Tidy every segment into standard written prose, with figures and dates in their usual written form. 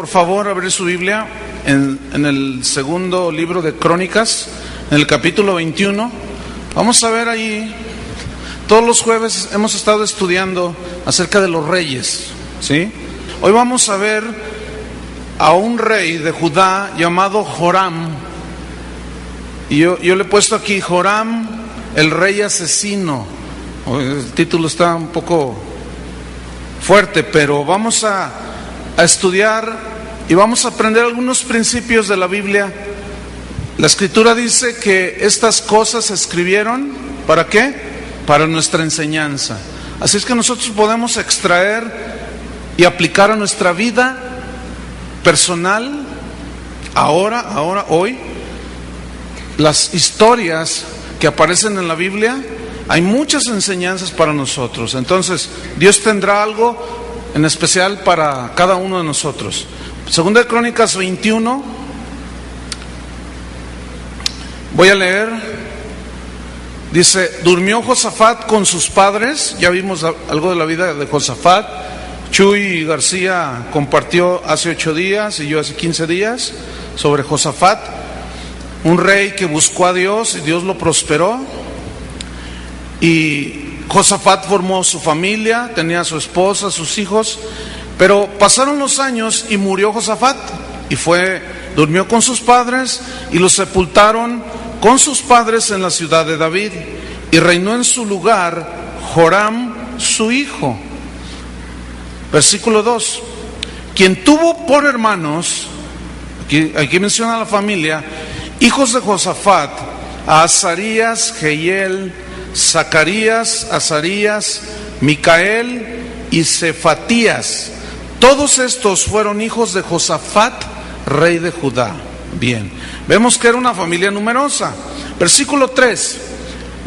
por favor, abrir su Biblia en el segundo libro de Crónicas, en el capítulo 21. Vamos a ver ahí, todos los jueves hemos estado estudiando acerca de los reyes, ¿sí? Hoy vamos a ver a un rey de Judá llamado Joram. Y yo le he puesto aquí Joram, el rey asesino. El título está un poco fuerte, pero vamos a estudiar y vamos a aprender algunos principios de la Biblia. La Escritura dice que estas cosas se escribieron, ¿para qué? Para nuestra enseñanza. Así es que nosotros podemos extraer y aplicar a nuestra vida personal, hoy, las historias que aparecen en la Biblia. Hay muchas enseñanzas para nosotros. Entonces, Dios tendrá algo en especial para cada uno de nosotros. Segunda de Crónicas 21. Voy a leer. Dice: durmió Josafat con sus padres. Ya vimos algo de la vida de Josafat. Chuy García compartió hace 8 días y yo hace 15 días sobre Josafat, un rey que buscó a Dios y Dios lo prosperó. Y Josafat formó su familia, tenía a su esposa, sus hijos, pero pasaron los años y murió Josafat y durmió con sus padres y los sepultaron con sus padres en la ciudad de David, y reinó en su lugar Joram su hijo. Versículo 2: quien tuvo por hermanos, aquí menciona a la familia, hijos de Josafat, a Azarías, Jehiel, Zacarías, Azarías, Micael y Cefatías. Todos estos fueron hijos de Josafat, rey de Judá. Bien, vemos que era una familia numerosa. Versículo 3.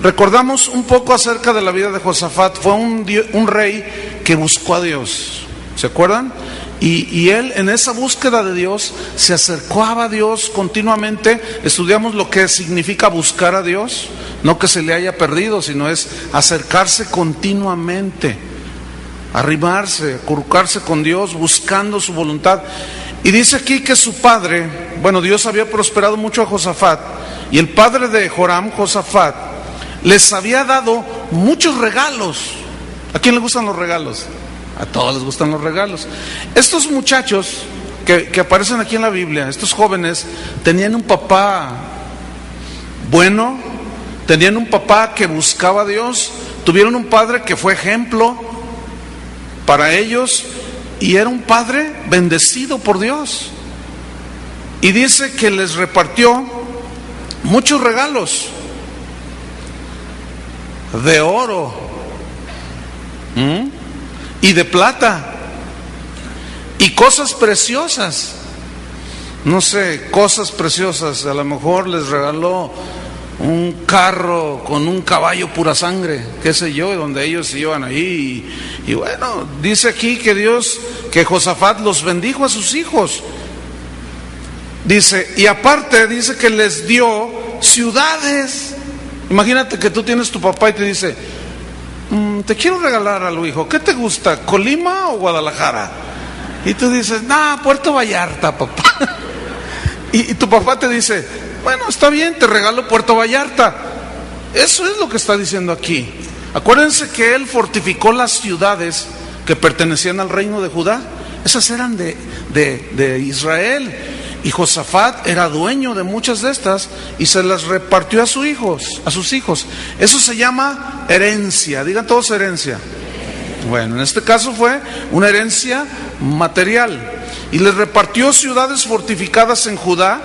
Recordamos un poco acerca de la vida de Josafat. Fue un rey que buscó a Dios, ¿se acuerdan? Y él, en esa búsqueda de Dios, se acercaba a Dios continuamente. Estudiamos lo que significa buscar a Dios. No que se le haya perdido, sino es acercarse continuamente, arrimarse, acurrucarse con Dios, buscando su voluntad. Y dice aquí que su padre, Dios había prosperado mucho a Josafat, y el padre de Joram, Josafat, les había dado muchos regalos. ¿A quién le gustan los regalos? A todos les gustan los regalos. Estos muchachos que aparecen aquí en la Biblia, estos jóvenes, tenían un papá bueno, tenían un papá que buscaba a Dios, tuvieron un padre que fue ejemplo para ellos, y era un padre bendecido por Dios. Y dice que les repartió muchos regalos de oro y de plata y cosas preciosas. No sé, cosas preciosas. A lo mejor les regaló un carro con un caballo pura sangre, qué sé yo, donde ellos iban ahí. Y bueno, dice aquí que Josafat los bendijo a sus hijos. Dice, y aparte dice que les dio ciudades. Imagínate que tú tienes tu papá y te dice: te quiero regalar algo, hijo, ¿qué te gusta? ¿Colima o Guadalajara? Y tú dices: Puerto Vallarta, papá. Y tu papá te dice: bueno, está bien, te regalo Puerto Vallarta. Eso es lo que está diciendo aquí. Acuérdense que él fortificó las ciudades que pertenecían al reino de Judá. Esas eran de Israel. Y Josafat era dueño de muchas de estas y se las repartió a sus hijos. Eso se llama herencia. Digan todos herencia. Bueno, en este caso fue una herencia material. Y les repartió ciudades fortificadas en Judá,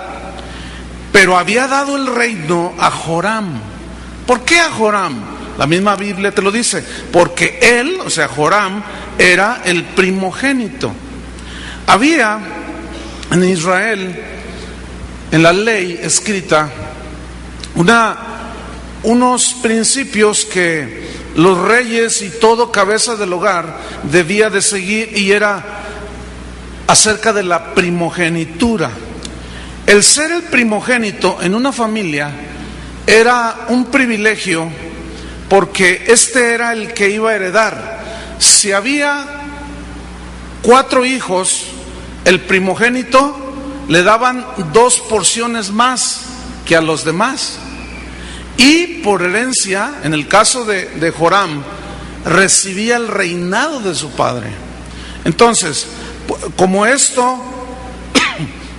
pero había dado el reino a Joram. ¿Por qué a Joram? La misma Biblia te lo dice. Porque él, o sea, Joram, era el primogénito. Había en Israel, en la ley escrita, unos principios que los reyes y todo cabeza del hogar debía de seguir, y era acerca de la primogenitura. El ser el primogénito en una familia era un privilegio, porque este era el que iba a heredar. Si había 4 hijos, el primogénito le daban 2 porciones más que a los demás. Y por herencia, en el caso de Joram, recibía el reinado de su padre. Entonces, como esto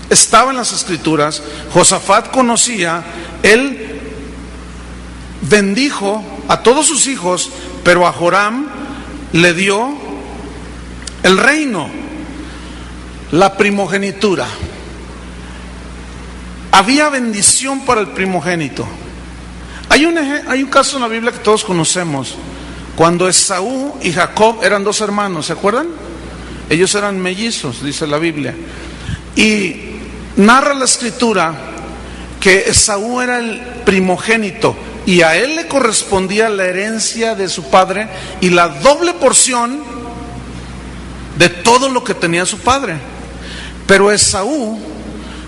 estaba en las escrituras, Josafat conocía, él bendijo a todos sus hijos, pero a Joram le dio el reino, la primogenitura. Había bendición para el primogénito. Hay un caso en la Biblia que todos conocemos, cuando Esaú y Jacob eran 2 hermanos, ¿se acuerdan? Ellos eran mellizos, dice la Biblia. Y narra la escritura que Esaú era el primogénito y a él le correspondía la herencia de su padre y la doble porción de todo lo que tenía su padre. Pero Esaú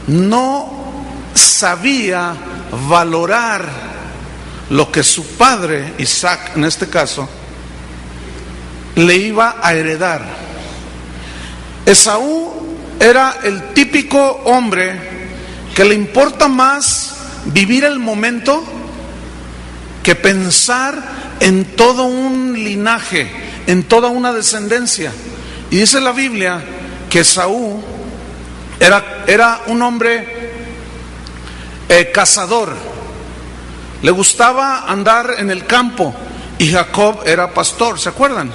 no sabía valorar lo que su padre, Isaac en este caso, le iba a heredar. Esaú era el típico hombre que le importa más vivir el momento que pensar en todo un linaje, en toda una descendencia. Y dice la Biblia que Esaú era un hombre cazador. Le gustaba andar en el campo y Jacob era pastor, ¿se acuerdan?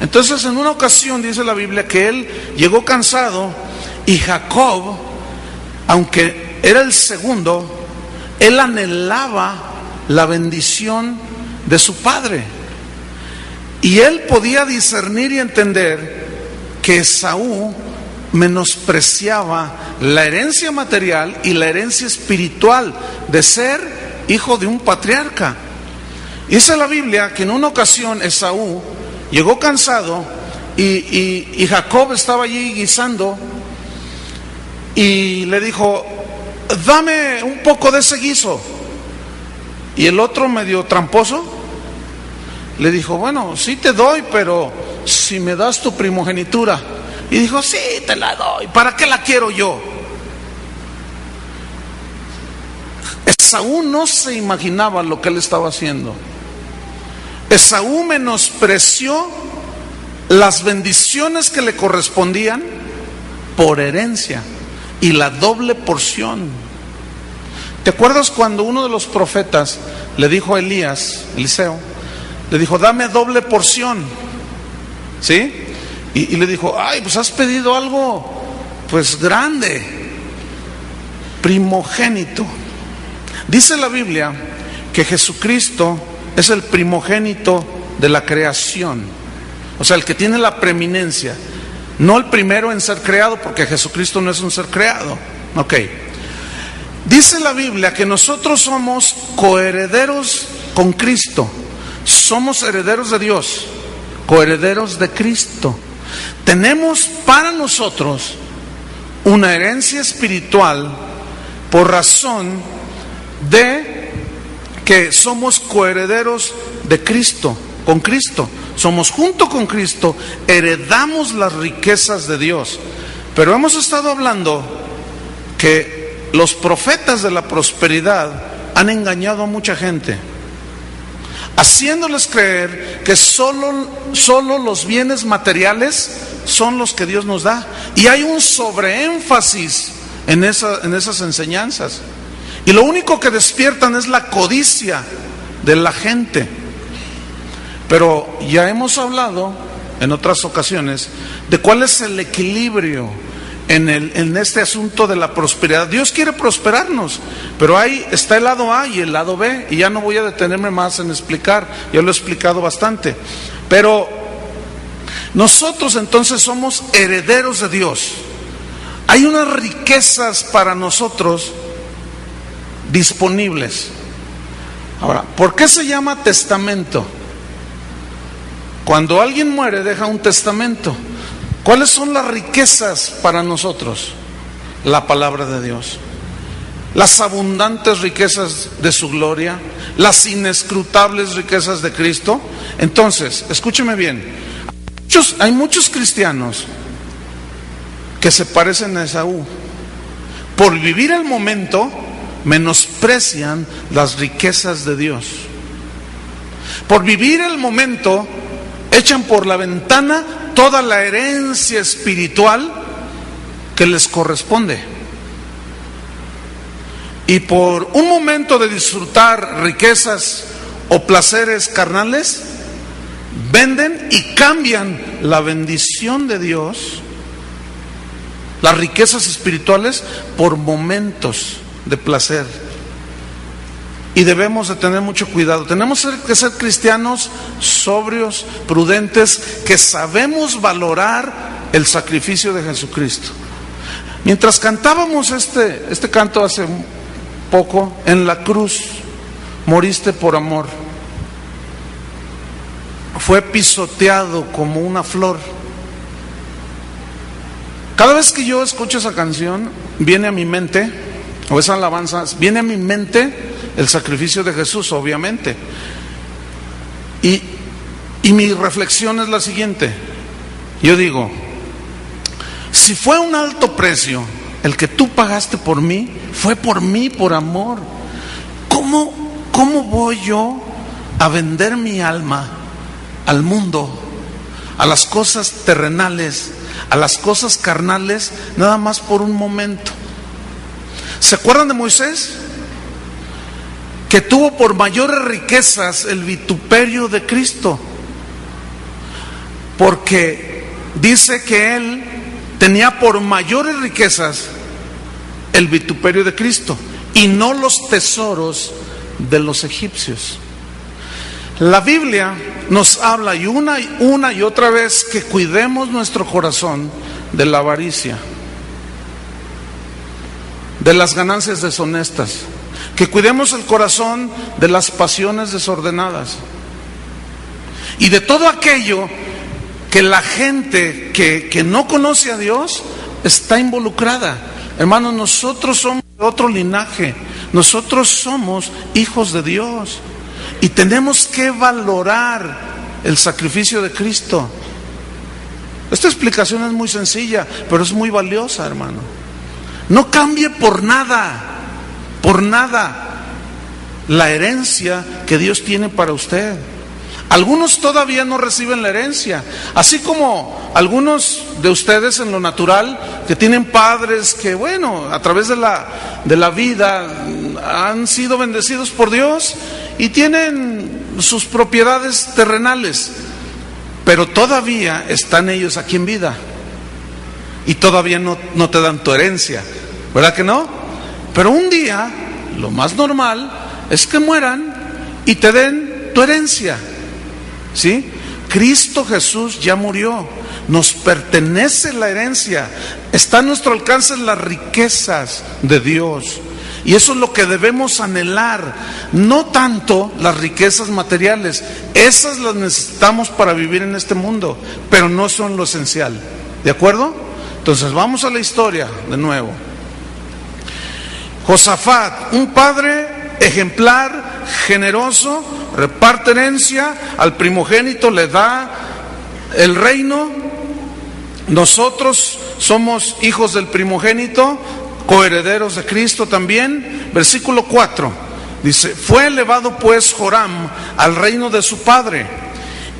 Entonces en una ocasión dice la Biblia que él llegó cansado y Jacob, aunque era el segundo, él anhelaba la bendición de su padre. Y él podía discernir y entender que Esaú menospreciaba la herencia material y la herencia espiritual de ser hijo de un patriarca. Dice la Biblia que en una ocasión Esaú llegó cansado y Jacob estaba allí guisando y le dijo: dame un poco de ese guiso. Y el otro, medio tramposo, le dijo: bueno, sí te doy, pero si me das tu primogenitura. Y dijo: sí, te la doy, ¿para qué la quiero yo? Esaú no se imaginaba lo que él estaba haciendo. Esaú menospreció las bendiciones que le correspondían por herencia y la doble porción. ¿Te acuerdas cuando uno de los profetas le dijo a Eliseo, le dijo: dame doble porción? ¿Sí? Y le dijo: ay, pues has pedido algo pues grande, primogénito. Dice la Biblia que Jesucristo es el primogénito de la creación, o sea, el que tiene la preeminencia, no el primero en ser creado, porque Jesucristo no es un ser creado. Ok. Dice la Biblia que nosotros somos coherederos con Cristo, somos herederos de Dios, coherederos de Cristo. Tenemos para nosotros una herencia espiritual por razón de que somos coherederos de Cristo, con Cristo. Somos junto con Cristo, heredamos las riquezas de Dios. Pero hemos estado hablando que los profetas de la prosperidad han engañado a mucha gente, haciéndoles creer que solo los bienes materiales son los que Dios nos da. Y hay un sobreénfasis en esas enseñanzas. Y lo único que despiertan es la codicia de la gente. Pero ya hemos hablado en otras ocasiones de cuál es el equilibrio en este asunto de la prosperidad. Dios quiere prosperarnos, pero ahí está el lado A y el lado B, y ya no voy a detenerme más en explicar, ya lo he explicado bastante. Pero nosotros entonces somos herederos de Dios. Hay unas riquezas para nosotros disponibles. Ahora, ¿por qué se llama testamento? Cuando alguien muere deja un testamento. ¿Cuáles son las riquezas para nosotros? La palabra de Dios, las abundantes riquezas de su gloria, las inescrutables riquezas de Cristo. Entonces, escúcheme bien, hay muchos cristianos que se parecen a Esaú. Por vivir el momento, menosprecian las riquezas de Dios. Por vivir el momento, echan por la ventana toda la herencia espiritual que les corresponde. Y por un momento de disfrutar riquezas o placeres carnales, venden y cambian la bendición de Dios, las riquezas espirituales, por momentos de placer. Y debemos de tener mucho cuidado. Tenemos que ser cristianos sobrios, prudentes, que sabemos valorar el sacrificio de Jesucristo. Mientras cantábamos este canto hace poco, en la cruz moriste por amor. Fue pisoteado como una flor. Cada vez que yo escucho esa canción, viene a mi mente, o esa alabanza, viene a mi mente el sacrificio de Jesús, obviamente. Y mi reflexión es la siguiente. Yo digo, si fue un alto precio el que tú pagaste por mí, fue por mí, por amor. ¿Cómo voy yo a vender mi alma al mundo, a las cosas terrenales, a las cosas carnales, nada más por un momento? ¿Se acuerdan de Moisés? Que tuvo por mayores riquezas el vituperio de Cristo, porque dice que él tenía por mayores riquezas el vituperio de Cristo y no los tesoros de los egipcios. La Biblia nos habla y una y otra vez que cuidemos nuestro corazón de la avaricia, de las ganancias deshonestas, que cuidemos el corazón de las pasiones desordenadas y de todo aquello que la gente que no conoce a Dios está involucrada. Hermanos, nosotros somos de otro linaje, nosotros somos hijos de Dios y tenemos que valorar el sacrificio de Cristo. Esta explicación es muy sencilla, pero es muy valiosa, hermano. No cambie por nada la herencia que Dios tiene para usted. Algunos todavía no reciben la herencia, así como algunos de ustedes en lo natural que tienen padres que, bueno, a través de la vida han sido bendecidos por Dios y tienen sus propiedades terrenales, pero todavía están ellos aquí en vida y todavía no te dan tu herencia, ¿verdad que no? Pero un día, lo más normal es que mueran y te den tu herencia. ¿Sí? Cristo Jesús ya murió, nos pertenece la herencia, está a nuestro alcance las riquezas de Dios. Y eso es lo que debemos anhelar, no tanto las riquezas materiales, esas las necesitamos para vivir en este mundo, pero no son lo esencial. ¿De acuerdo? Entonces vamos a la historia de nuevo. Josafat, un padre ejemplar, generoso, reparte herencia, al primogénito le da el reino. Nosotros somos hijos del primogénito, coherederos de Cristo también. Versículo 4 dice: fue elevado pues Joram al reino de su padre,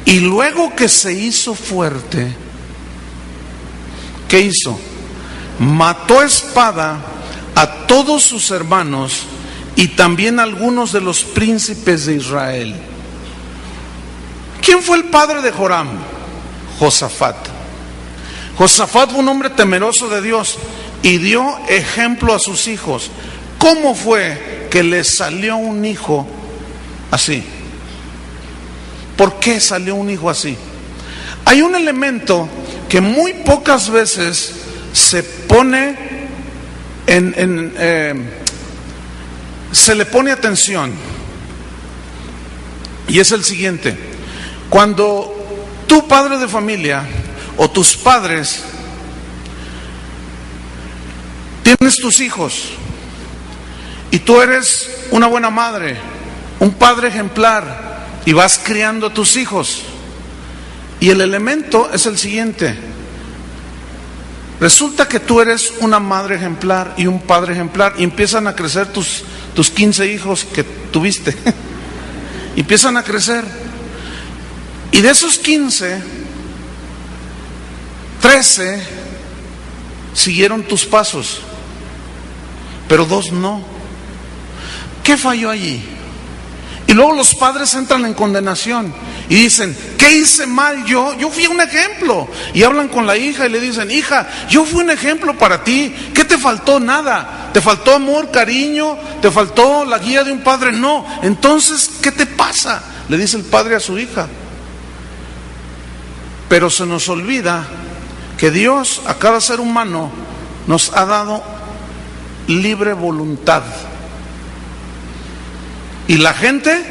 y luego que se hizo fuerte, ¿qué hizo? Mató a espada a todos sus hermanos y también algunos de los príncipes de Israel. ¿Quién fue el padre de Joram? Josafat. Josafat fue un hombre temeroso de Dios y dio ejemplo a sus hijos. ¿Cómo fue que le salió un hijo así? ¿Por qué salió un hijo así? Hay un elemento que muy pocas veces se pone se le pone atención, y es el siguiente: cuando tu padre de familia o tus padres tienes tus hijos y tú eres una buena madre, un padre ejemplar, y vas criando a tus hijos, y el elemento es el siguiente: Resulta que tú eres una madre ejemplar y un padre ejemplar, y empiezan a crecer tus 15 hijos que tuviste. Empiezan a crecer. Y de esos 15, 13 siguieron tus pasos, pero 2 no. ¿Qué falló allí? Y luego los padres entran en condenación y dicen, ¿qué hice mal yo? Yo fui un ejemplo. Y hablan con la hija y le dicen, hija, yo fui un ejemplo para ti. ¿Qué te faltó? Nada. ¿Te faltó amor, cariño? ¿Te faltó la guía de un padre? No. Entonces, ¿qué te pasa? Le dice el padre a su hija. Pero se nos olvida que Dios a cada ser humano nos ha dado libre voluntad. Y la gente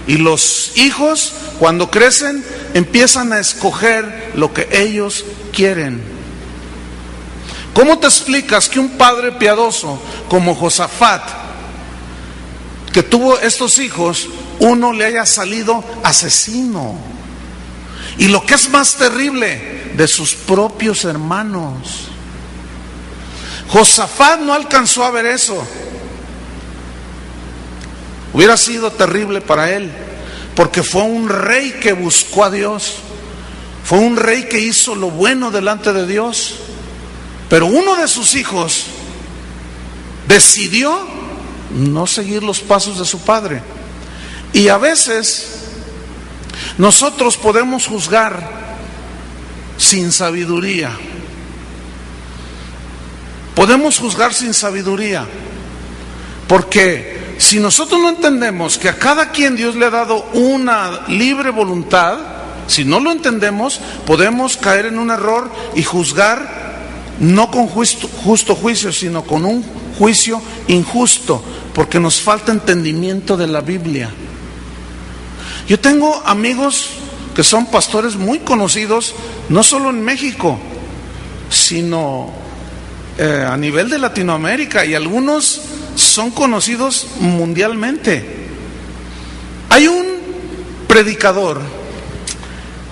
y los hijos, cuando crecen, empiezan a escoger lo que ellos quieren. ¿Cómo te explicas que un padre piadoso como Josafat, que tuvo estos hijos, uno le haya salido asesino? Y lo que es más terrible, de sus propios hermanos. Josafat no alcanzó a ver eso. Hubiera sido terrible para él, porque fue un rey que buscó a Dios, fue un rey que hizo lo bueno delante de Dios, pero uno de sus hijos decidió no seguir los pasos de su padre. Y a veces nosotros podemos juzgar sin sabiduría. Podemos juzgar sin sabiduría, porque si nosotros no entendemos que a cada quien Dios le ha dado una libre voluntad, si no lo entendemos, podemos caer en un error y juzgar no con justo juicio, sino con un juicio injusto, porque nos falta entendimiento de la Biblia. Yo tengo amigos que son pastores muy conocidos, no solo en México, sino a nivel de Latinoamérica, y algunos son conocidos mundialmente. Hay un predicador,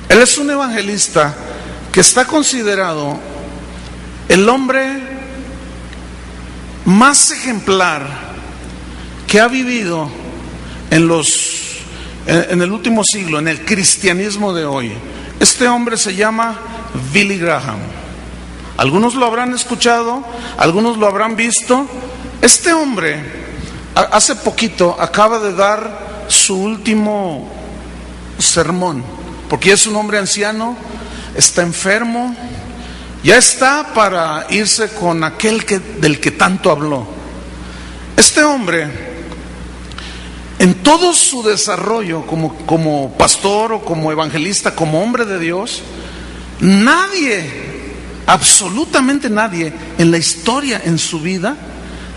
él es un evangelista que está considerado el hombre más ejemplar que ha vivido en el último siglo, en el cristianismo de hoy. Este hombre se llama Billy Graham. Algunos lo habrán escuchado, algunos lo habrán visto. Este hombre hace poquito acaba de dar su último sermón, porque ya es un hombre anciano, está enfermo, ya está para irse con aquel del que tanto habló. Este hombre, en todo su desarrollo como pastor o como evangelista, como hombre de Dios, nadie, absolutamente nadie en la historia, en su vida,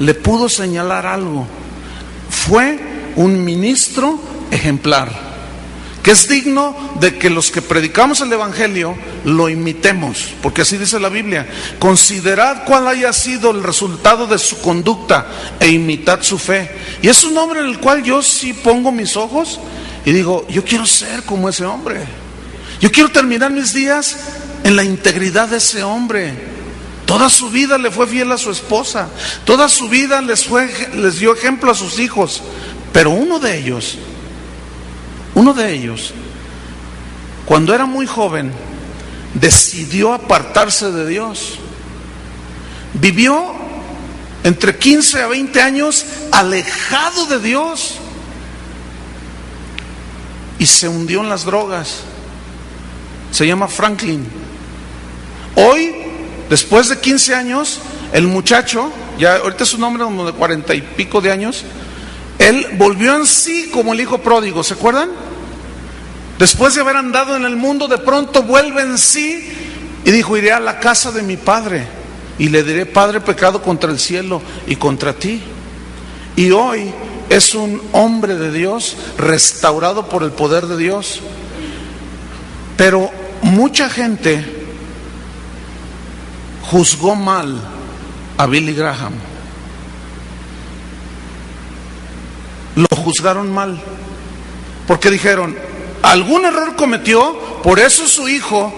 le pudo señalar algo. Fue un ministro ejemplar, que es digno de que los que predicamos el evangelio lo imitemos, porque así dice la Biblia: considerad cuál haya sido el resultado de su conducta e imitad su fe. Y es un hombre en el cual yo sí pongo mis ojos y digo, yo quiero ser como ese hombre, yo quiero terminar mis días en la integridad de ese hombre. Toda su vida le fue fiel a su esposa, toda su vida les dio ejemplo a sus hijos, pero uno de ellos, cuando era muy joven, decidió apartarse de Dios. Vivió entre 15 a 20 años alejado de Dios y se hundió en las drogas. Se llama Franklin. Hoy, después de 15 años, el muchacho, ya ahorita es un hombre como de 40 y pico de años, él volvió en sí como el hijo pródigo, ¿se acuerdan? Después de haber andado en el mundo, de pronto vuelve en sí y dijo: iré a la casa de mi padre y le diré: Padre, he pecado contra el cielo y contra ti. Y hoy es un hombre de Dios, restaurado por el poder de Dios. Pero mucha gente juzgó mal a Billy Graham. Lo juzgaron mal porque dijeron: algún error cometió, por eso su hijo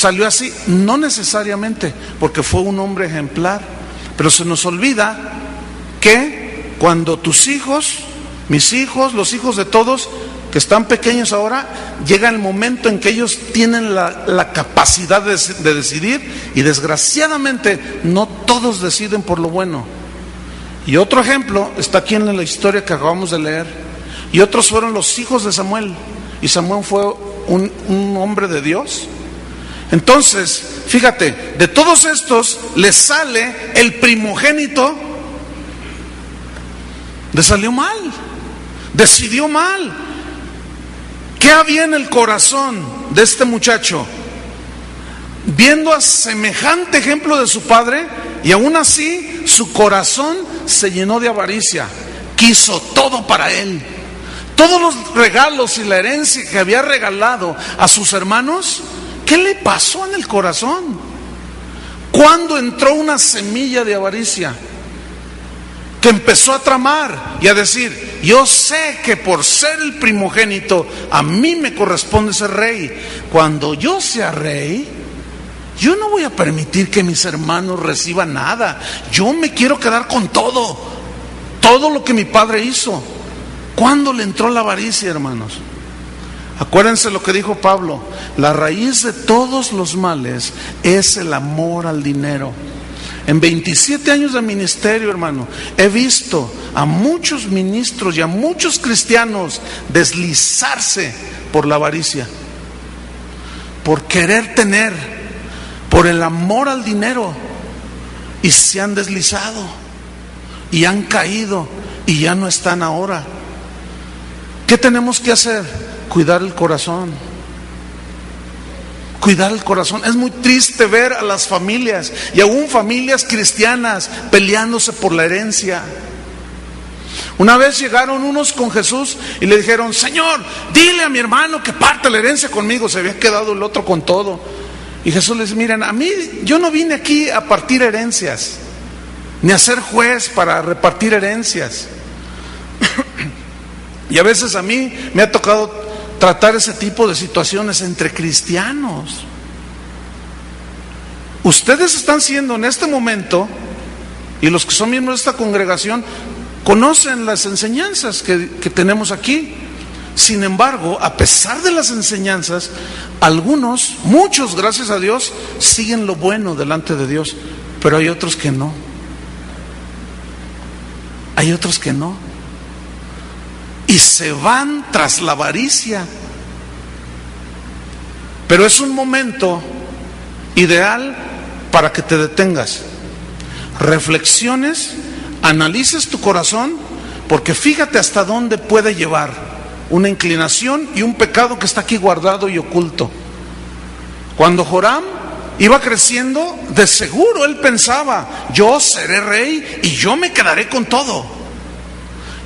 salió así, no necesariamente, porque fue un hombre ejemplar, pero se nos olvida que cuando tus hijos, mis hijos, los hijos de todos que están pequeños ahora, llega el momento en que ellos tienen la capacidad de decidir, y desgraciadamente no todos deciden por lo bueno. Y otro ejemplo está aquí en la historia que acabamos de leer, y otros fueron los hijos de Samuel, y Samuel fue un hombre de Dios. Entonces, fíjate, de todos estos le sale el primogénito, le salió mal, decidió mal. ¿Qué había en el corazón de este muchacho? Viendo a semejante ejemplo de su padre, y aún así su corazón se llenó de avaricia, quiso todo para él. Todos los regalos y la herencia que había regalado a sus hermanos, ¿qué le pasó en el corazón? ¿Cuándo entró una semilla de avaricia? Que empezó a tramar y a decir: yo sé que por ser el primogénito a mí me corresponde ser rey. Cuando yo sea rey, yo no voy a permitir que mis hermanos reciban nada. Yo me quiero quedar con todo lo que mi padre hizo. ¿Cuándo le entró la avaricia, hermanos? Acuérdense lo que dijo Pablo: la raíz de todos los males es el amor al dinero. En 27 años de ministerio, hermano, he visto a muchos ministros y a muchos cristianos deslizarse por la avaricia, por querer tener, por el amor al dinero, y se han deslizado y han caído y ya no están ahora. ¿Qué tenemos que hacer? Cuidar el corazón. Cuidar el corazón. Es muy triste ver a las familias, y aún familias cristianas, peleándose por la herencia. Una vez llegaron unos con Jesús y le dijeron: Señor, dile a mi hermano que parte la herencia conmigo. Se había quedado el otro con todo. Y Jesús les dice: miren, a mí, yo no vine aquí a partir herencias, ni a ser juez para repartir herencias. Y a veces a mí me ha tocado tratar ese tipo de situaciones entre cristianos. Ustedes están siendo en este momento, y los que son miembros de esta congregación conocen las enseñanzas que tenemos aquí. Sin embargo, a pesar de las enseñanzas, algunos, muchos, gracias a Dios, siguen lo bueno delante de Dios, pero hay otros que no. Hay otros que no. Y se van tras la avaricia. Pero es un momento ideal para que te detengas, reflexiones, analices tu corazón, porque fíjate hasta dónde puede llevar una inclinación y un pecado que está aquí guardado y oculto. Cuando Joram iba creciendo, de seguro él pensaba: yo seré rey y yo me quedaré con todo.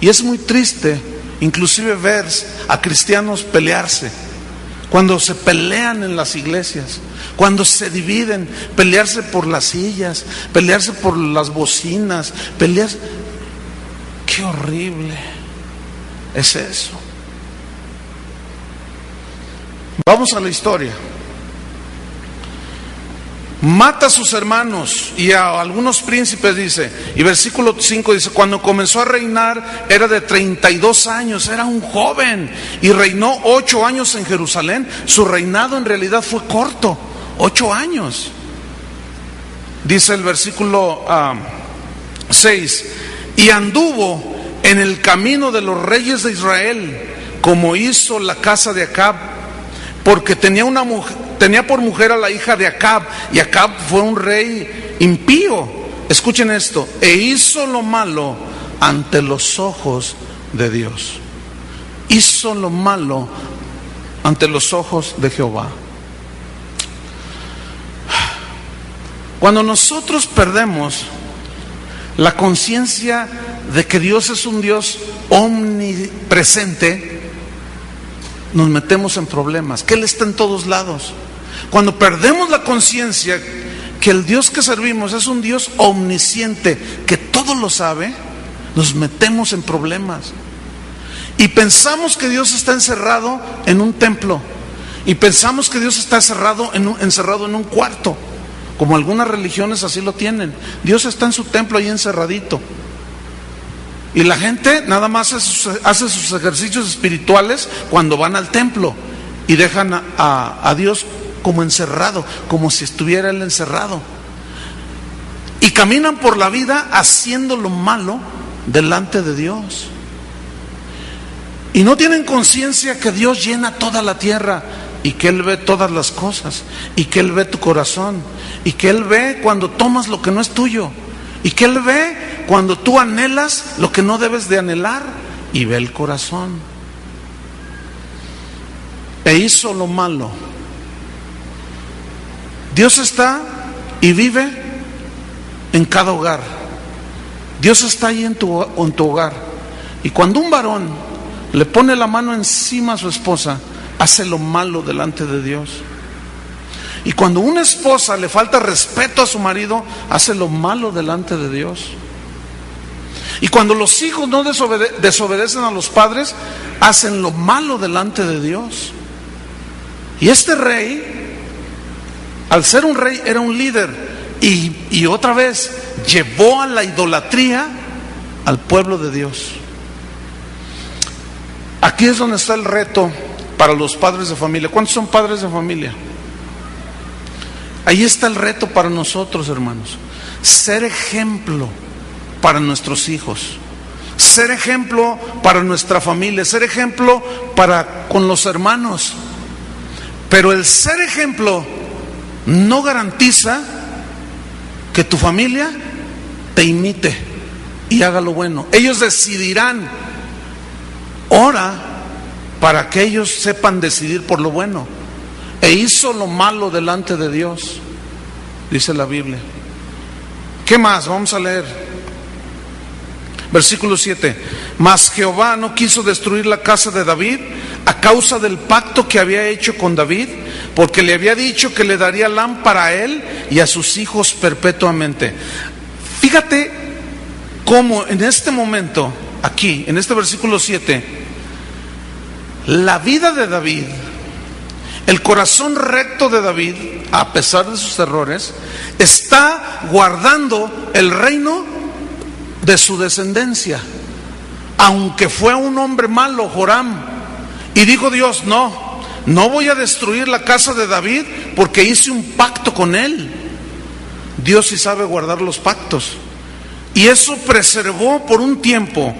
Y es muy triste inclusive ver a cristianos pelearse, cuando se pelean en las iglesias, cuando se dividen, pelearse por las sillas, pelearse por las bocinas, pelearse. Qué horrible es eso. Vamos a la historia. Mata a sus hermanos y a algunos príncipes, dice, y versículo 5 dice: cuando comenzó a reinar era de 32 años, era un joven, y reinó 8 años en Jerusalén. Su reinado en realidad fue corto, 8 años. Dice el versículo 6: y anduvo en el camino de los reyes de Israel, como hizo la casa de Acab, porque tenía por mujer a la hija de Acab, y Acab fue un rey impío. Escuchen esto: e hizo lo malo ante los ojos de Dios. Hizo lo malo ante los ojos de Jehová. Cuando nosotros perdemos la conciencia de que Dios es un Dios omnipresente, nos metemos en problemas, que Él está en todos lados. Cuando perdemos la conciencia que el Dios que servimos es un Dios omnisciente, que todo lo sabe, nos metemos en problemas. Y pensamos que Dios está encerrado en un templo, Y pensamos que Dios está encerrado en un cuarto, como algunas religiones así lo tienen. Dios está en su templo ahí encerradito. Y la gente nada más hace sus ejercicios espirituales cuando van al templo y dejan a Dios como encerrado, como si estuviera Él encerrado. Y caminan por la vida haciendo lo malo delante de Dios. Y no tienen conciencia que Dios llena toda la tierra y que Él ve todas las cosas y que Él ve tu corazón y que Él ve cuando tomas lo que no es tuyo y que Él ve cuando tú anhelas lo que no debes de anhelar y ve el corazón. E hizo lo malo. Dios está y vive en cada hogar. Dios está ahí en tu hogar. Y cuando un varón le pone la mano encima a su esposa, hace lo malo delante de Dios. Y cuando una esposa le falta respeto a su marido, hace lo malo delante de Dios. Y cuando los hijos no desobedecen a los padres, hacen lo malo delante de Dios. Y este rey, al ser un rey, era un líder. Y otra vez llevó a la idolatría al pueblo de Dios. Aquí es donde está el reto para los padres de familia. ¿Cuántos son padres de familia? Ahí está el reto para nosotros, hermanos. Ser ejemplo para nuestros hijos, ser ejemplo para nuestra familia, ser ejemplo para con los hermanos. Pero el ser ejemplo no garantiza que tu familia te imite y haga lo bueno. Ellos decidirán. Ora para que ellos sepan decidir por lo bueno. E hizo lo malo delante de Dios, dice la Biblia. ¿Qué más? Vamos a leer. Versículo 7. Mas Jehová no quiso destruir la casa de David a causa del pacto que había hecho con David, porque le había dicho que le daría lámpara a él y a sus hijos perpetuamente. Fíjate cómo en este momento, aquí, en este versículo 7, la vida de David, el corazón recto de David, a pesar de sus errores, está guardando el reino de su descendencia. Aunque fue un hombre malo, Joram, y dijo Dios, no voy a destruir la casa de David porque hice un pacto con él. Dios sí sabe guardar los pactos. Y eso preservó por un tiempo,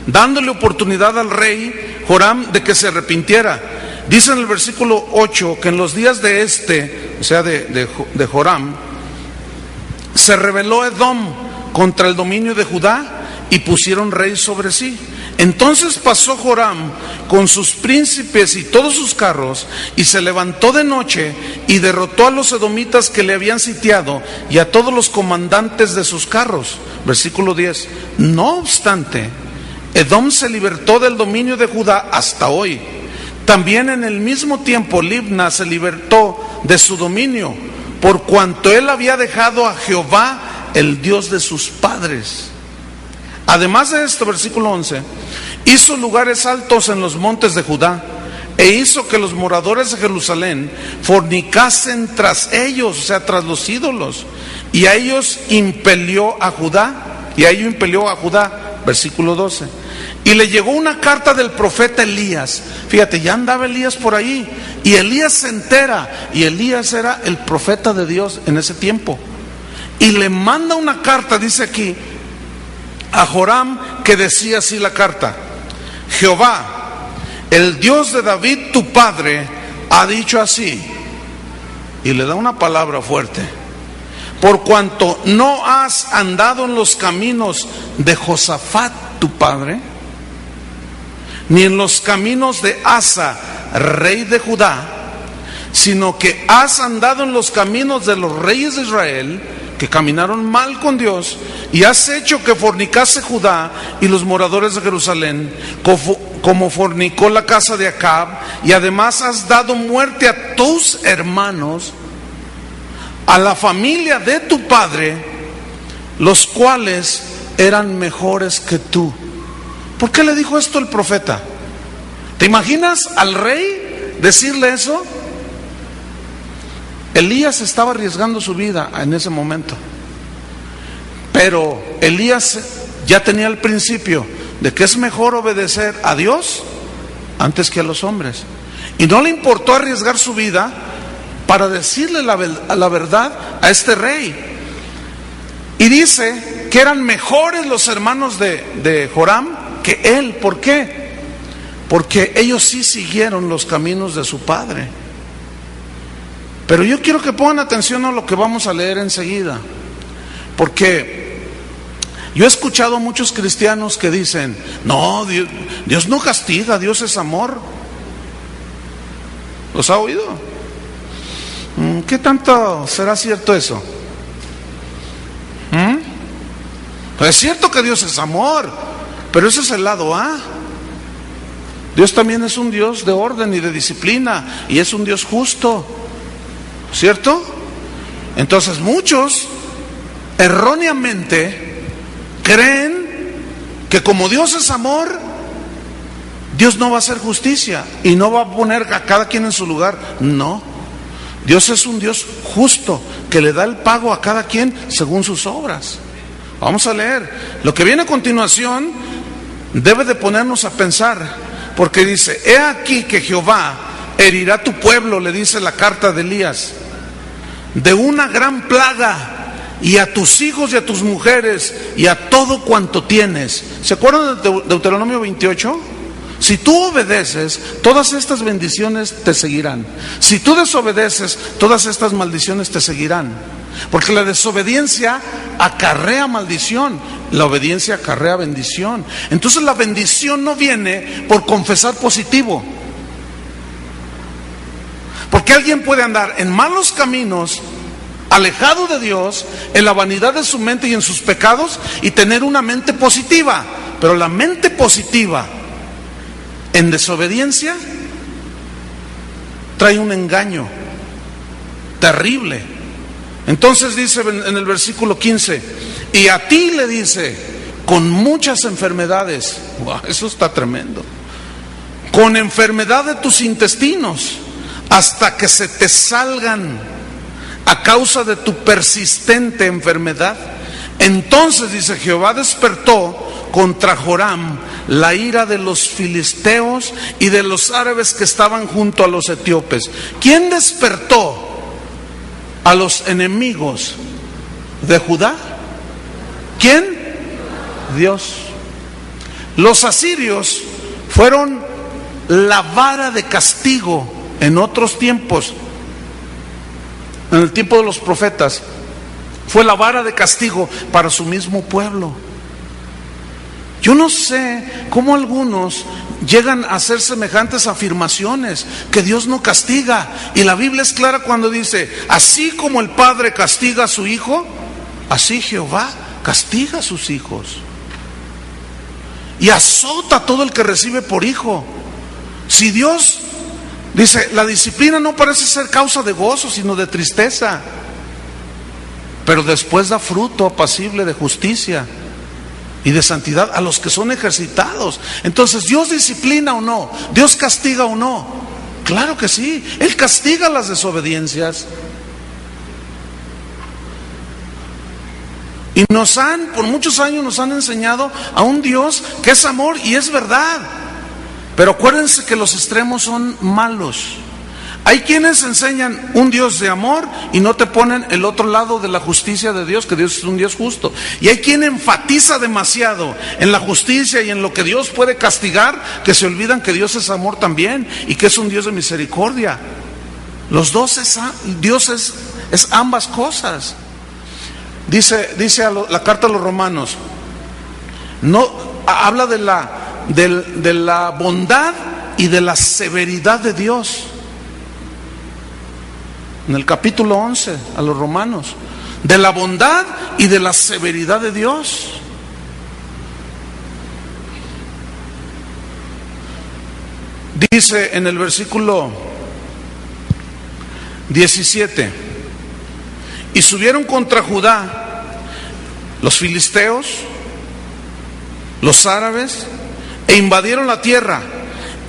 dándole oportunidad al rey Joram de que se arrepintiera. Dice en el versículo 8 que en los días de o sea de Joram, se rebeló Edom contra el dominio de Judá y pusieron rey sobre sí. Entonces pasó Joram con sus príncipes y todos sus carros y se levantó de noche y derrotó a los edomitas que le habían sitiado y a todos los comandantes de sus carros. Versículo 10. No obstante, Edom se libertó del dominio de Judá hasta hoy. También en el mismo tiempo Libna se libertó de su dominio, por cuanto él había dejado a Jehová, el Dios de sus padres. Además de esto, versículo 11, hizo lugares altos en los montes de Judá e hizo que los moradores de Jerusalén fornicasen tras ellos, o sea, tras los ídolos, y a ellos impelió a Judá, versículo 12. Y le llegó una carta del profeta Elías. Fíjate, ya andaba Elías por ahí. Y Elías se entera. Y Elías era el profeta de Dios en ese tiempo. Y le manda una carta, dice aquí, a Joram, que decía así la carta: Jehová, el Dios de David tu padre, ha dicho así. Y le da una palabra fuerte: por cuanto no has andado en los caminos de Josafat tu padre, ni en los caminos de Asa, rey de Judá, sino que has andado en los caminos de los reyes de Israel, que caminaron mal con Dios, y has hecho que fornicase Judá y los moradores de Jerusalén, como fornicó la casa de Acab, y además has dado muerte a tus hermanos, a la familia de tu padre, los cuales eran mejores que tú. ¿Por qué le dijo esto el profeta? ¿Te imaginas al rey decirle eso? Elías estaba arriesgando su vida en ese momento, pero Elías ya tenía el principio de que es mejor obedecer a Dios antes que a los hombres, y no le importó arriesgar su vida para decirle la verdad a este rey. Y dice que eran mejores los hermanos de Joram que él. ¿Por qué? Porque ellos sí siguieron los caminos de su padre. Pero yo quiero que pongan atención a lo que vamos a leer enseguida, porque yo he escuchado a muchos cristianos que dicen: no, Dios no castiga, Dios es amor. ¿Los ha oído? ¿Qué tanto será cierto eso? Pues es cierto que Dios es amor, pero ese es el lado A. Dios también es un Dios de orden y de disciplina, y es un Dios justo, ¿cierto? Entonces muchos erróneamente creen que como Dios es amor, Dios no va a hacer justicia y no va a poner a cada quien en su lugar. No, Dios es un Dios justo que le da el pago a cada quien según sus obras. Vamos a leer. Lo que viene a continuación debe de ponernos a pensar, porque dice: he aquí que Jehová herirá tu pueblo, le dice la carta de Elías, de una gran plaga, y a tus hijos y a tus mujeres y a todo cuanto tienes. ¿Se acuerdan de Deuteronomio 28? Si tú obedeces, todas estas bendiciones te seguirán. Si tú desobedeces, todas estas maldiciones te seguirán. Porque la desobediencia acarrea maldición, la obediencia acarrea bendición. Entonces la bendición no viene por confesar positivo. Porque alguien puede andar en malos caminos, alejado de Dios, en la vanidad de su mente y en sus pecados, y tener una mente positiva. Pero la mente positiva en desobediencia trae un engaño terrible. Entonces dice en el versículo 15: y a ti, le dice, con muchas enfermedades. Wow, eso está tremendo. Con enfermedad de tus intestinos, hasta que se te salgan a causa de tu persistente enfermedad. Entonces, dice, Jehová despertó contra Joram la ira de los filisteos y de los árabes que estaban junto a los etíopes. ¿Quién despertó a los enemigos de Judá? ¿Quién? Dios. Los asirios fueron la vara de castigo en otros tiempos. En el tiempo de los profetas fue la vara de castigo para su mismo pueblo. Yo no sé cómo algunos llegan a hacer semejantes afirmaciones, que Dios no castiga. Y la Biblia es clara cuando dice: así como el padre castiga a su hijo, así Jehová castiga a sus hijos. Y azota a todo el que recibe por hijo. Si Dios dice, la disciplina no parece ser causa de gozo, sino de tristeza, pero después da fruto apacible de justicia y de santidad a los que son ejercitados. Entonces, ¿Dios disciplina o no? ¿Dios castiga o no? Claro que sí. Él castiga las desobediencias. Y por muchos años nos han enseñado a un Dios que es amor, y es verdad. Pero acuérdense que los extremos son malos. Hay quienes enseñan un Dios de amor y no te ponen el otro lado de la justicia de Dios, que Dios es un Dios justo. Y hay quien enfatiza demasiado en la justicia y en lo que Dios puede castigar, que se olvidan que Dios es amor también y que es un Dios de misericordia. Los dos Dios es ambas cosas. Dice la carta a los Romanos, no habla de la bondad y de la severidad de Dios. En el capítulo 11 a los Romanos, de la bondad y de la severidad de Dios. Dice en el versículo 17: y subieron contra Judá los filisteos, los árabes, e invadieron la tierra,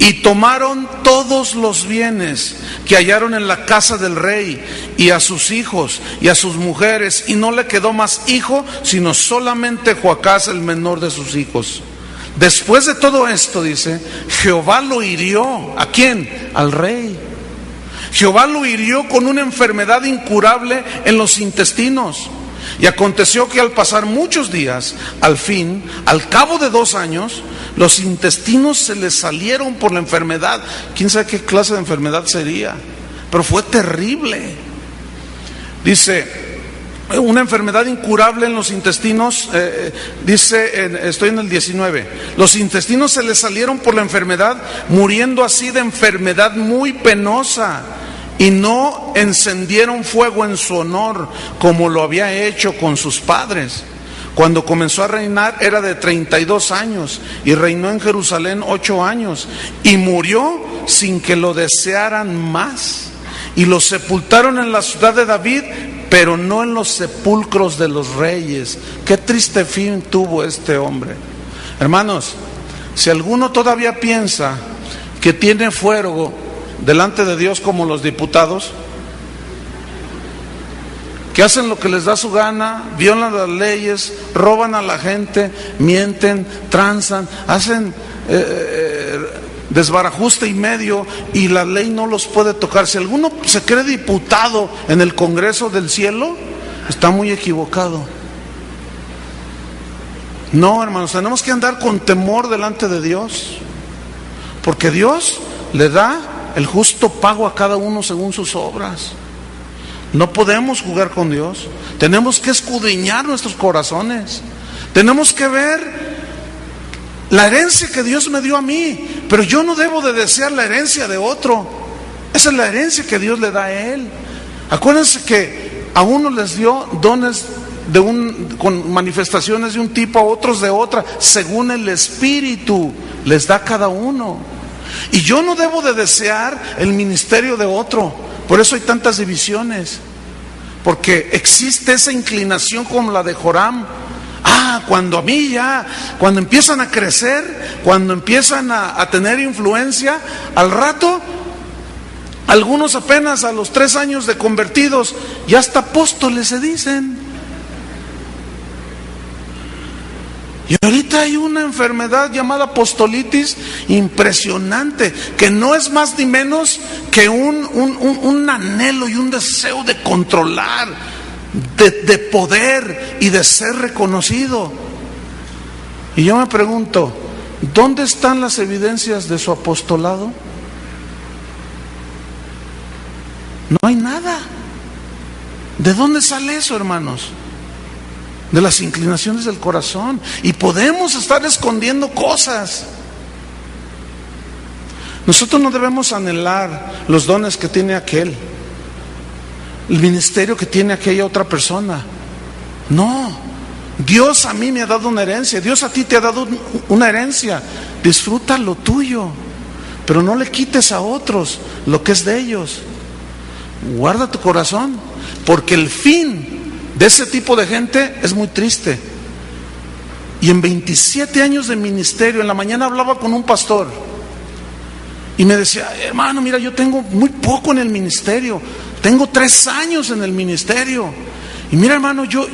Y tomaron todos los bienes que hallaron en la casa del rey, y a sus hijos y a sus mujeres, y no le quedó más hijo, sino solamente Joacás, el menor de sus hijos. Después de todo esto, dice, Jehová lo hirió. ¿A quién? Al rey. Jehová lo hirió con una enfermedad incurable en los intestinos. Y aconteció que al pasar muchos días, al fin, al cabo de 2 años, los intestinos se le salieron por la enfermedad. ¿Quién sabe qué clase de enfermedad sería? Pero fue terrible. Dice, una enfermedad incurable en los intestinos, estoy en el 19. Los intestinos se le salieron por la enfermedad, muriendo así de enfermedad muy penosa. Y no encendieron fuego en su honor, como lo había hecho con sus padres. Cuando comenzó a reinar era de 32 años, y reinó en Jerusalén 8 años, y murió sin que lo desearan más. Y lo sepultaron en la ciudad de David, pero no en los sepulcros de los reyes. Qué triste fin tuvo este hombre. Hermanos, si alguno todavía piensa que tiene fuego delante de Dios como los diputados, que hacen lo que les da su gana, violan las leyes, roban a la gente, mienten, tranzan, hacen desbarajuste y medio, y la ley no los puede tocar. Si alguno se cree diputado en el Congreso del cielo, está muy equivocado. No, hermanos, tenemos que andar con temor delante de Dios, porque Dios le da el justo pago a cada uno según sus obras. No podemos jugar con Dios. Tenemos que escudriñar nuestros corazones. Tenemos que ver la herencia que Dios me dio a mí, pero yo no debo de desear la herencia de otro. Esa es la herencia que Dios le da a él. Acuérdense que a unos les dio dones con manifestaciones de un tipo, a otros de otra, según el Espíritu les da cada uno. Y yo no debo de desear el ministerio de otro. Por eso hay tantas divisiones, porque existe esa inclinación como la de Joram. Cuando empiezan a crecer, cuando empiezan a tener influencia, al rato, algunos apenas a los 3 años de convertidos, ya hasta apóstoles se dicen. Y ahorita hay una enfermedad llamada apostolitis impresionante, que no es más ni menos que un anhelo y un deseo de controlar, de poder y de ser reconocido. Y yo me pregunto, ¿dónde están las evidencias de su apostolado? No hay nada. ¿De dónde sale eso, hermanos? De las inclinaciones del corazón. Y podemos estar escondiendo cosas. Nosotros no debemos anhelar los dones que tiene aquel, el ministerio que tiene aquella otra persona. No, Dios a mí me ha dado una herencia, Dios a ti te ha dado una herencia. Disfruta lo tuyo, pero no le quites a otros lo que es de ellos. Guarda tu corazón, porque el fin de ese tipo de gente es muy triste. Y en 27 años de ministerio, en la mañana hablaba con un pastor y me decía: hermano, mira, yo tengo muy poco en el ministerio, tengo 3 años en el ministerio, y mira, hermano, yo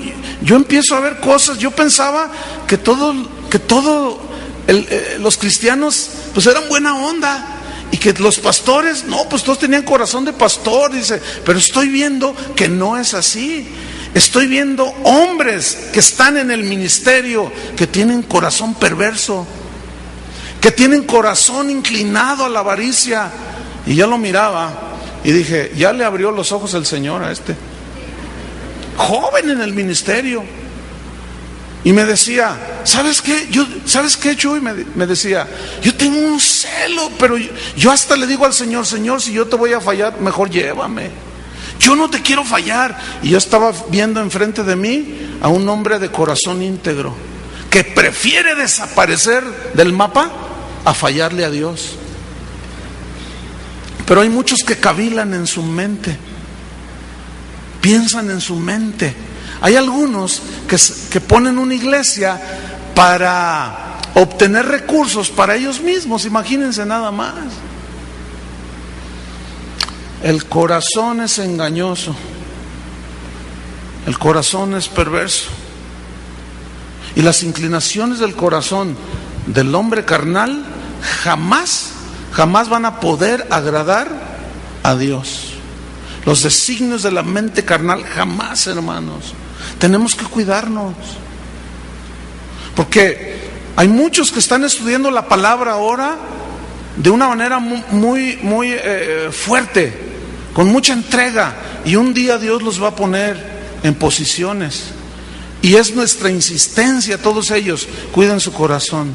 empiezo a ver cosas. Yo pensaba que los cristianos pues eran buena onda, y que los pastores, no, pues todos tenían corazón de pastor. Dice, pero estoy viendo que no es así. Estoy viendo hombres que están en el ministerio que tienen corazón perverso, que tienen corazón inclinado a la avaricia. Y yo lo miraba y dije, ya le abrió los ojos el Señor a este joven en el ministerio. Y me decía, ¿sabes qué? Chuy? Me decía, yo tengo un celo, pero yo hasta le digo al Señor: Señor, si yo te voy a fallar, mejor llévame. Yo no te quiero fallar. Y yo estaba viendo enfrente de mí a un hombre de corazón íntegro, que prefiere desaparecer del mapa a fallarle a Dios. Pero hay muchos que cavilan en su mente, piensan en su mente. Hay algunos que ponen una iglesia para obtener recursos para ellos mismos. Imagínense nada más. El corazón es engañoso, el corazón es perverso, y las inclinaciones del corazón del hombre carnal jamás van a poder agradar a Dios. Los designios de la mente carnal jamás, hermanos. Tenemos que cuidarnos, porque hay muchos que están estudiando la palabra ahora de una manera muy fuerte, con mucha entrega, y un día Dios los va a poner en posiciones, y es nuestra insistencia, todos ellos, cuiden su corazón,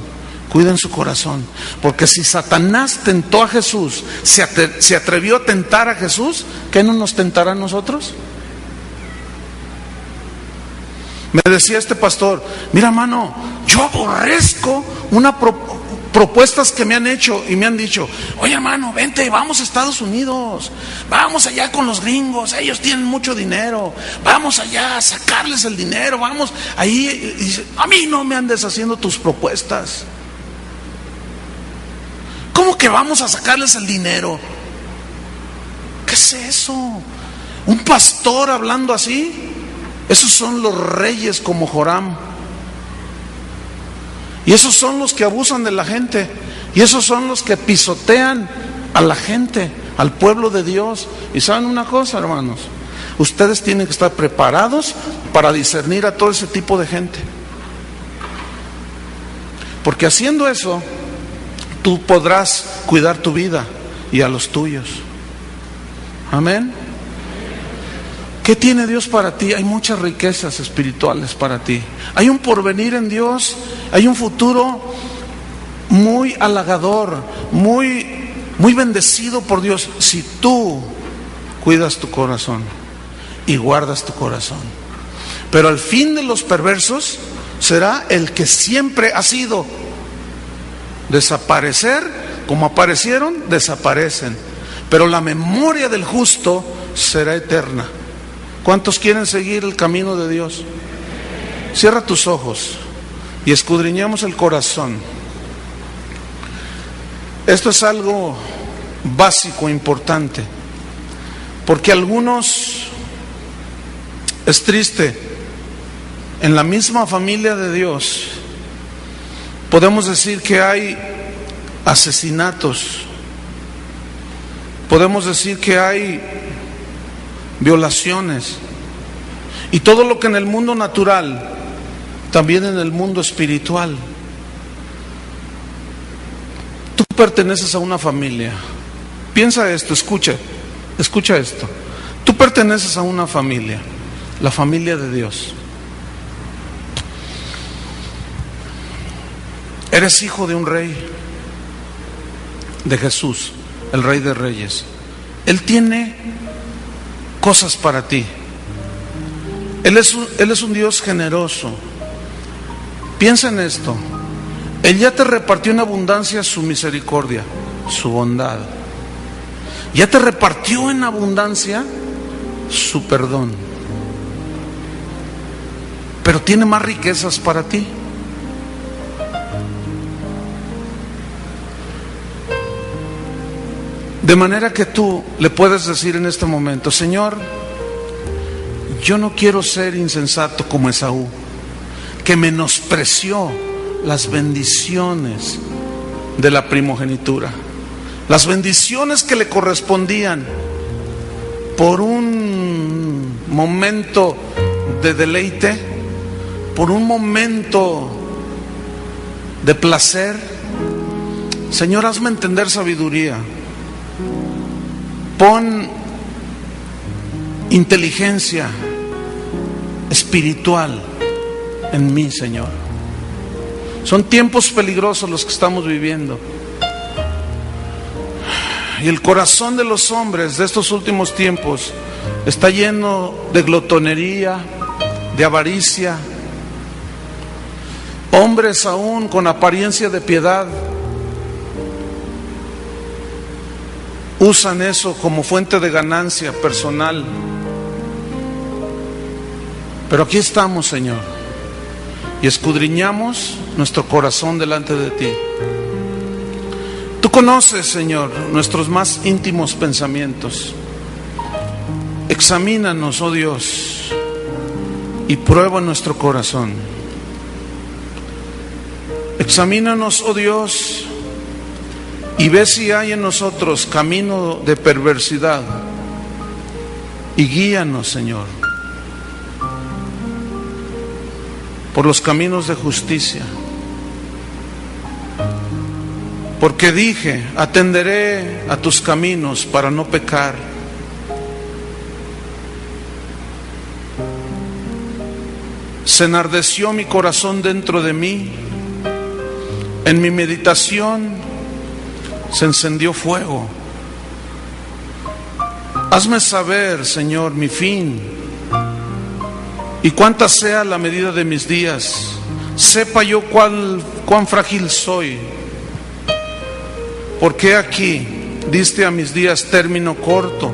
porque si Satanás tentó a Jesús, se atrevió a tentar a Jesús, ¿qué no nos tentará a nosotros? Me decía este pastor, mira, hermano, yo aborrezco propuestas que me han hecho y me han dicho, oye, hermano, vente, vamos a Estados Unidos, vamos allá con los gringos, ellos tienen mucho dinero, vamos allá a sacarles el dinero, vamos ahí. Y dice, a mí no me andes haciendo tus propuestas. ¿Cómo que vamos a sacarles el dinero? ¿Qué es eso? ¿Un pastor hablando así? Esos son los reyes como Joram. Y esos son los que abusan de la gente. Y esos son los que pisotean a la gente, al pueblo de Dios. Y saben una cosa, hermanos, ustedes tienen que estar preparados para discernir a todo ese tipo de gente. Porque haciendo eso, tú podrás cuidar tu vida y a los tuyos. Amén. ¿Qué tiene Dios para ti? Hay muchas riquezas espirituales para ti. Hay un porvenir en Dios, hay un futuro muy halagador, muy bendecido por Dios, si tú cuidas tu corazón y guardas tu corazón. Pero el fin de los perversos será el que siempre ha sido: desaparecer. Como aparecieron, desaparecen. Pero la memoria del justo será eterna. ¿Cuántos quieren seguir el camino de Dios? Cierra tus ojos y escudriñemos el corazón. Esto es algo básico, importante, porque algunos, es triste, en la misma familia de Dios podemos decir que hay asesinatos, podemos decir que hay violaciones, y todo lo que en el mundo natural, también en el mundo espiritual. Tú perteneces a una familia. Piensa esto, escucha esto. Tú perteneces a una familia, la familia de Dios. Eres hijo de un rey, de Jesús, el Rey de Reyes. Él tiene cosas para ti. Él es un Dios generoso. Piensa en esto. Él ya te repartió en abundancia su misericordia, su bondad. Ya te repartió en abundancia su perdón. Pero tiene más riquezas para ti. De manera que tú le puedes decir en este momento: Señor, yo no quiero ser insensato como Esaú, que menospreció las bendiciones de la primogenitura, las bendiciones que le correspondían por un momento de deleite, por un momento de placer. Señor, hazme entender sabiduría. Pon inteligencia espiritual en mí, Señor. Son tiempos peligrosos los que estamos viviendo. Y el corazón de los hombres de estos últimos tiempos está lleno de glotonería, de avaricia. Hombres aún con apariencia de piedad usan eso como fuente de ganancia personal. Pero aquí estamos, Señor. y escudriñamos nuestro corazón delante de ti. Tú conoces, Señor, nuestros más íntimos pensamientos. Examínanos, oh Dios, y prueba nuestro corazón. Examínanos, oh Dios, y ve si hay en nosotros camino de perversidad, y guíanos, Señor, por los caminos de justicia. Porque dije, atenderé a tus caminos para no pecar. Se enardeció mi corazón dentro de mí. En mi meditación se encendió fuego. Hazme saber, Señor, mi fin, y cuánta sea la medida de mis días. Sepa yo cuán frágil soy. Porque aquí diste a mis días término corto,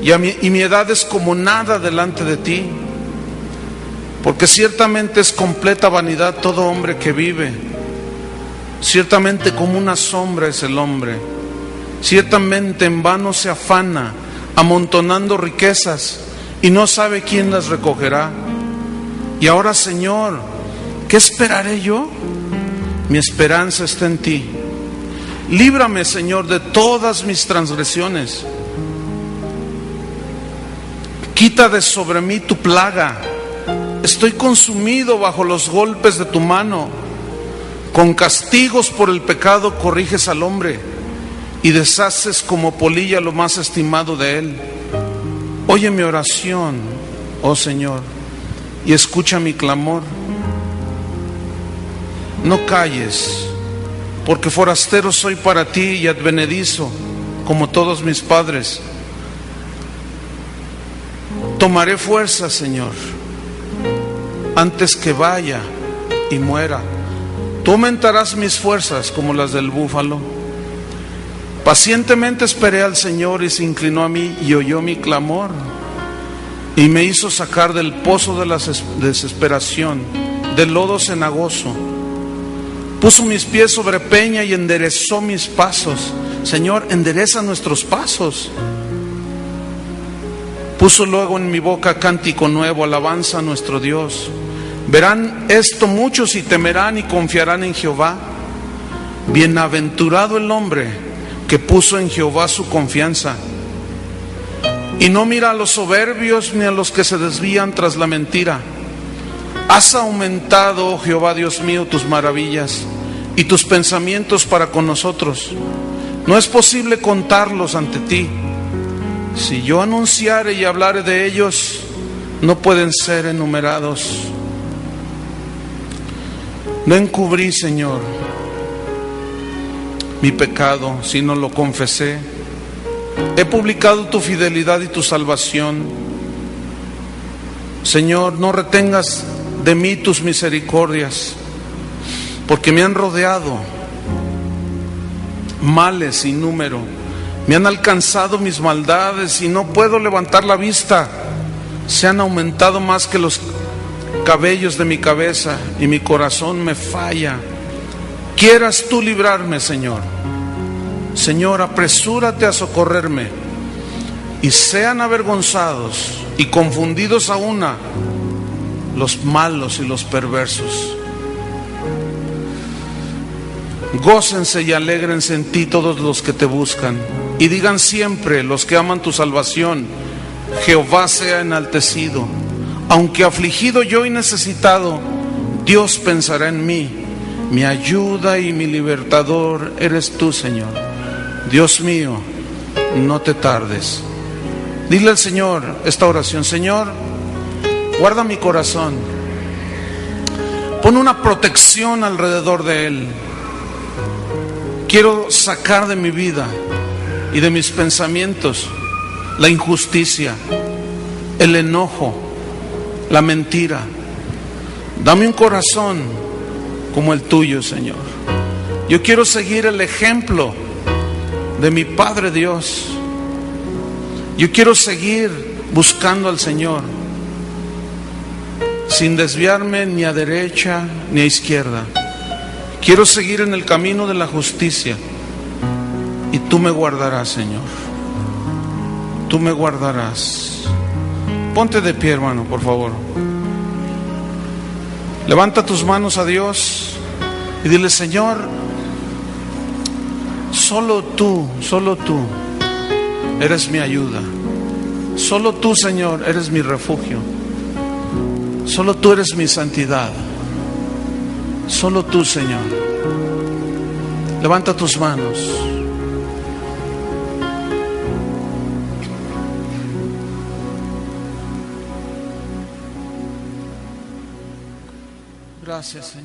y mi edad es como nada delante de ti. Porque ciertamente es completa vanidad todo hombre que vive. Ciertamente como una sombra es el hombre. Ciertamente en vano se afana, amontonando riquezas, y no sabe quién las recogerá. Y ahora, Señor, ¿qué esperaré yo? Mi esperanza está en ti. Líbrame, Señor, de todas mis transgresiones. Quita de sobre mí tu plaga. Estoy consumido bajo los golpes de tu mano. Con castigos por el pecado corriges al hombre, y deshaces como polilla lo más estimado de él. Oye mi oración, oh Señor, y escucha mi clamor. No calles, porque forastero soy para ti y advenedizo, como todos mis padres. Tomaré fuerza, Señor, antes que vaya y muera. Tú aumentarás mis fuerzas como las del búfalo. Pacientemente esperé al Señor, y se inclinó a mí y oyó mi clamor, y me hizo sacar del pozo de la desesperación, del lodo cenagoso. Puso mis pies sobre peña y enderezó mis pasos. Señor, endereza nuestros pasos. Puso luego en mi boca cántico nuevo, alabanza a nuestro Dios. Verán esto muchos y temerán y confiarán en Jehová. Bienaventurado el hombre que puso en Jehová su confianza, y no mira a los soberbios ni a los que se desvían tras la mentira. Has aumentado, oh Jehová Dios mío, tus maravillas y tus pensamientos para con nosotros. No es posible contarlos ante ti. Si yo anunciare y hablare de ellos, no pueden ser enumerados. No encubrí, Señor, mi pecado, sino lo confesé. He publicado tu fidelidad y tu salvación. Señor, no retengas de mí tus misericordias, porque me han rodeado males sin número. Me han alcanzado mis maldades y no puedo levantar la vista. Se han aumentado más que los cabellos de mi cabeza, y mi corazón me falla. Quieras tú librarme, Señor. Señor, apresúrate a socorrerme, y sean avergonzados y confundidos a una los malos y los perversos. Gócense y alégrense en ti todos los que te buscan, y digan siempre los que aman tu salvación: Jehová sea enaltecido. Aunque afligido yo y necesitado, Dios pensará en mí. Mi ayuda y mi libertador eres tú, Señor. Dios mío, no te tardes. Dile al Señor esta oración: Señor, guarda mi corazón. Pon una protección alrededor de él. Quiero sacar de mi vida y de mis pensamientos la injusticia, el enojo, la mentira. Dame un corazón como el tuyo, Señor. Yo quiero seguir el ejemplo de mi Padre Dios. Yo quiero seguir buscando al Señor. sin desviarme ni a derecha ni a izquierda. Quiero seguir en el camino de la justicia y tú me guardarás, Señor. Tú me guardarás. Ponte de pie, hermano, por favor. Levanta tus manos a Dios y dile: Señor, solo tú eres mi ayuda. Solo tú, Señor, eres mi refugio. Solo tú eres mi santidad. Solo tú, Señor. Levanta tus manos. Gracias, Señor.